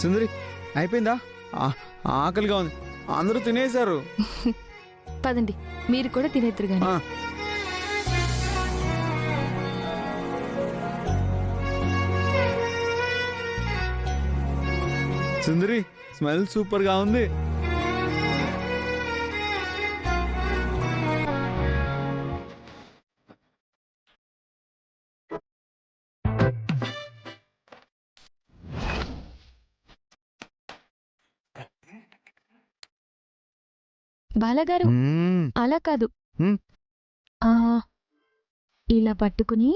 సుందరి అయిపోయిందా? ఆకలిగా ఉంది, అందరూ తినేశారు. పదండి, మీరు కూడా తినేద్దరు గాని. సుందరి స్మెల్ సూపర్ గా ఉంది. బాలగారు అలా కాదు, ఆ ఇలా పట్టుకుని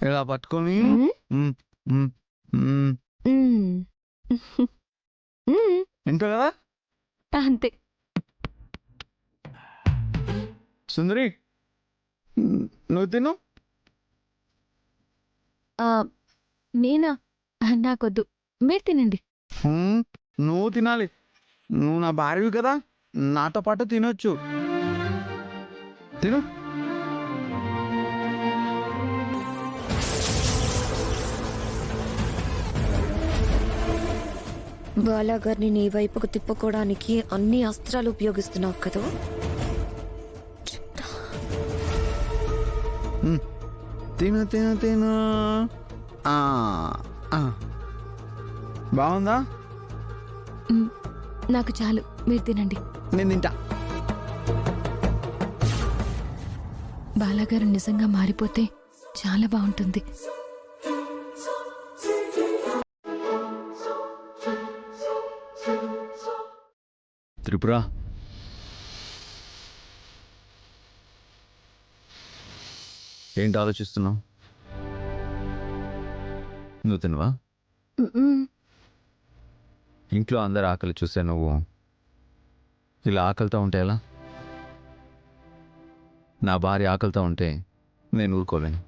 ఇలా పట్టుకొని ఇంట్లో కదా. అంతే. సుందరి నువ్వు తిను. నేనా? నాకొద్దు, మీరు తినండి. నువ్వు తినాలి, నువ్వు నా భార్యవి కదా, నాతో పాటు తినొచ్చు. తిను. బాలాగారిని నీ వైపుకు తిప్పుకోవడానికి అన్ని అస్త్రాలు ఉపయోగిస్తున్నావు కదా. తిను తిను తిను. బాగుందా? నాకు చాలు, మీరు తినండి. నేను తింటా. బాలాగారు నిజంగా మారిపోతే చాలా బాగుంటుంది. త్రిపుర, ఏంటి ఆలోచిస్తున్నావు? నువ్వు తినవా? ఇంట్లో అందరు ఆకలి చూస్తే నువ్వు ఇలా ఆకలితో ఉంటే ఎలా? నా భార్య ఆకలితో ఉంటే నేను ఊరుకోలేను.